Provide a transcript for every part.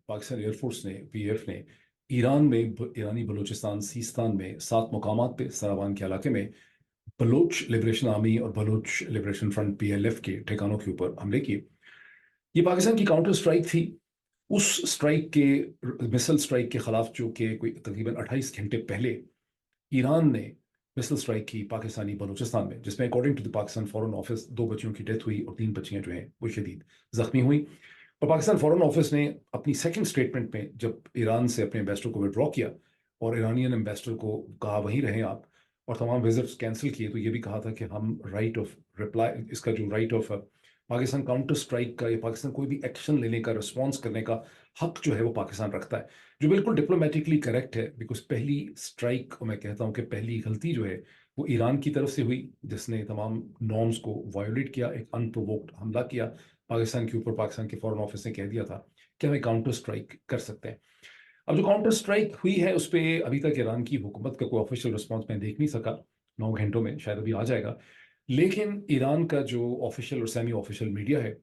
Pakistan air force ने PF ने Iran में ईरानी बलूचिस्तान सीस्तान में 7 मुकामात पे सरावान के इलाके में बलोच लिबरेशन आर्मी और बलोच लिबरेशन फ्रंट पीएलएफ के ठिकानों के ऊपर हमले किए। ये पाकिस्तान की काउंटर स्ट्राइक थी उस स्ट्राइक के मिसल स्ट्राइक के खिलाफ जो कि कोई तकरीबन 28 घंटे पहले ईरान ने मिसल स्ट्राइक की पाकिस्तानी बलूचिस्तान में, जिसमें according to the Pakistan foreign office 2 बच्चियों की डेथ हुई और 3 बच्चियां जो हैं वो शदीद जख्मी हुई। और पाकिस्तान फॉरेन ऑफिस ने अपनी सेकंड स्टेटमेंट में जब ईरान से अपने एम्बेसडर को विड्रॉ किया और ईरानियन एम्बेसडर को कहा वहीं रहें आप और तमाम विजिट्स कैंसिल किए, तो ये भी कहा था कि हम राइट ऑफ रिप्लाई, इसका जो right of Pakistan counter strike का या पाकिस्तान कोई भी एक्शन लेने का, रिस्पॉन्स करने का हक जो है वो पाकिस्तान रखता है, जो बिल्कुल डिप्लोमेटिकली करेक्ट है। बिकॉज पहली स्ट्राइक, मैं कहता हूँ कि पहली गलती जो है वो ईरान की तरफ से हुई, जिसने तमाम नॉर्म्स को वायोलेट किया, एक अनप्रोवोक्ड हमला किया पाकिस्तान के ऊपर। पाकिस्तान के फॉरेन ऑफिस ने कह दिया था कि हमें काउंटर स्ट्राइक कर सकते हैं। अब जो काउंटर स्ट्राइक हुई है उस पर अभी तक ईरान की हुकूमत का कोई ऑफिशियल रिस्पॉन्स मैं देख नहीं सका, 9 घंटों में शायद अभी आ जाएगा। लेकिन ईरान का जो ऑफिशियल और सेमी ऑफिशियल मीडिया है,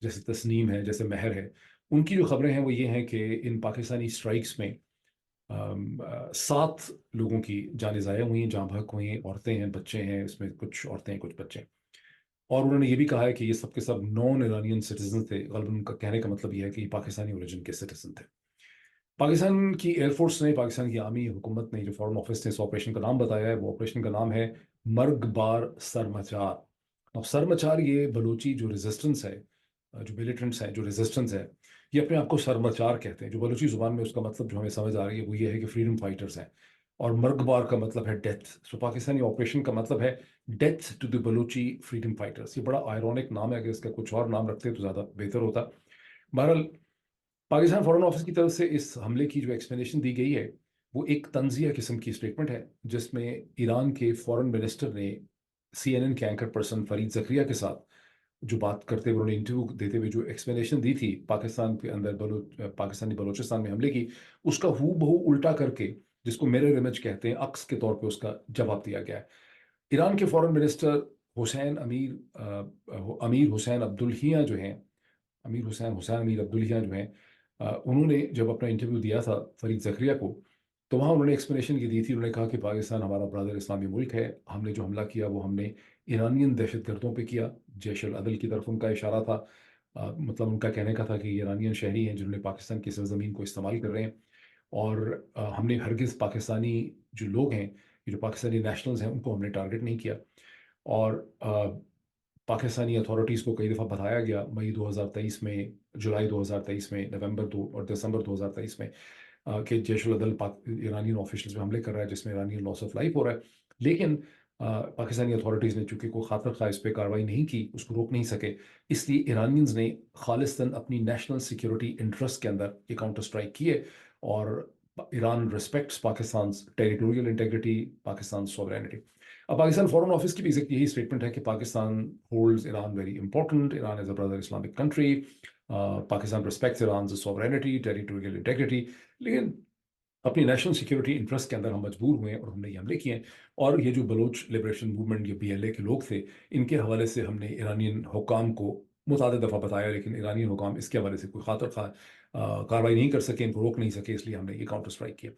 जैसे तस्नीम है, जैसे महर है, उनकी जो खबरें हैं वो ये हैं कि इन पाकिस्तानी स्ट्राइक्स में 7 लोगों की जानें ज़ाया हुई हैं, जहाँ बहक हुई हैं, औरतें हैं, बच्चे हैं, इसमें कुछ औरतें हैं कुछ बच्चे हैं। और उन्होंने ये भी कहा है कि ये सब के सब नॉन ईरानियन सिटीजन थे। गलबन उनका कहने का मतलब ये है कि ये पाकिस्तानी ओरिजिन के सिटीजन थे। पाकिस्तान की एयरफोर्स ने, पाकिस्तान की आर्मी हुकूमत ने, जो फॉरेन ऑफिस ने इस ऑपरेशन का नाम बताया है, वो ऑपरेशन का नाम है मर्गबार सरमचार। अब सरमचार ये बलूची जो रेजिस्टेंस है, जो मिलिटेंट्स हैं, जो रेजिस्टेंस है, ये अपने आप को सरमचार कहते हैं। जो बलूची ज़ुबान में उसका मतलब जो हमें समझ आ रही है वो ये है कि फ्रीडम फाइटर्स हैं। और मर्गबार का मतलब है डेथ। सो पाकिस्तानी ऑपरेशन का मतलब है death to the Balochi freedom fighters. ये बड़ा आयरॉनिक नाम है, अगर इसका कुछ और नाम रखते तो ज़्यादा बेहतर होता। बहरहाल पाकिस्तान फॉरेन ऑफिस की तरफ से इस हमले की जो एक्सप्लेनेशन दी गई है वो एक तंजिया किस्म की स्टेटमेंट है, जिसमें ईरान के फॉरेन मिनिस्टर ने CNN के एंकर पर्सन फरीद ज़करिया के साथ जो बात करते हुए, उन्होंने इंटरव्यू देते हुए जो एक्सप्लेनेशन दी थी पाकिस्तान के अंदर पाकिस्तानी बलूचिस्तान में हमले की, उसका हू बहू उल्टा करके, जिसको मिरर इमेज कहते हैं, अक्स के तौर पे उसका जवाब दिया गया है। ईरान के फॉरेन मिनिस्टर हुसैन अमीर हुसैन अब्दुल्हियां जो हैं, हुसैन अमीर अब्दुल्हियां जो हैं, उन्होंने जब अपना इंटरव्यू दिया था फरीद ज़करिया को, तो वहाँ उन्होंने एक्सप्लेनेशन ये दी थी। उन्होंने कहा कि पाकिस्तान हमारा ब्रदर इस्लामी मुल्क है, हमने जो हमला किया वो हमने ईरानियन दहशतगर्दों पे किया। जैश अल अदल की तरफ उनका इशारा था। मतलब उनका कहने का था कि ईरानियन शहरी हैं जिन्होंने पाकिस्तान की सरजमीन को इस्तेमाल कर रहे हैं। और हमने हरगिज़ पाकिस्तानी जो लोग हैं, ये जो पाकिस्तानी नेशनल्स हैं, उनको हमने टारगेट नहीं किया। और पाकिस्तानी अथॉरिटीज़ को कई दफ़ा बताया गया, मई 2023 में, जुलाई 2023 में, नवंबर 2 और दिसंबर 2023 में, कि जैश उल अदल ईरानियन ऑफिशियल्स पे हमले कर रहा है, जिसमें ईरानियन लॉस ऑफ लाइफ हो रहा है। लेकिन पाकिस्तानी अथॉरिटीज़ ने चूंकि कोई खातर खा इस पर कार्रवाई नहीं की, उसको रोक नहीं सके, इसलिए ईरानियंस ने खालिस्तन अपनी नेशनल सिक्योरिटी इंटरेस्ट के अंदर ये काउंटर स्ट्राइक किए। और Iran respects Pakistan territorial integrity, Pakistan sovereignty. अब पाकिस्तान फॉरेन ऑफिस की भी यही स्टेटमेंट है कि Pakistan holds Iran very important, Iran is a brother Islamic country, Pakistan respects Iran sovereignty, territorial integrity. लेकिन अपनी नेशनल सिक्योरिटी इंटरेस्ट के अंदर हम मजबूर हुए और हमने ये हमले किए हैं। और ये जो बलोच लिबरेशन मूवमेंट, ये BLA के लोग थे, इनके हवाले से हमने ईरानियन हुकाम को मुताद दफ़ा बताया, लेकिन ईरानियन हुकाम इसके हवाले से कोई खातर खा कार्रवाई नहीं कर सके, इनको रोक नहीं सके, इसलिए हमने ये काउंटर स्ट्राइक किया।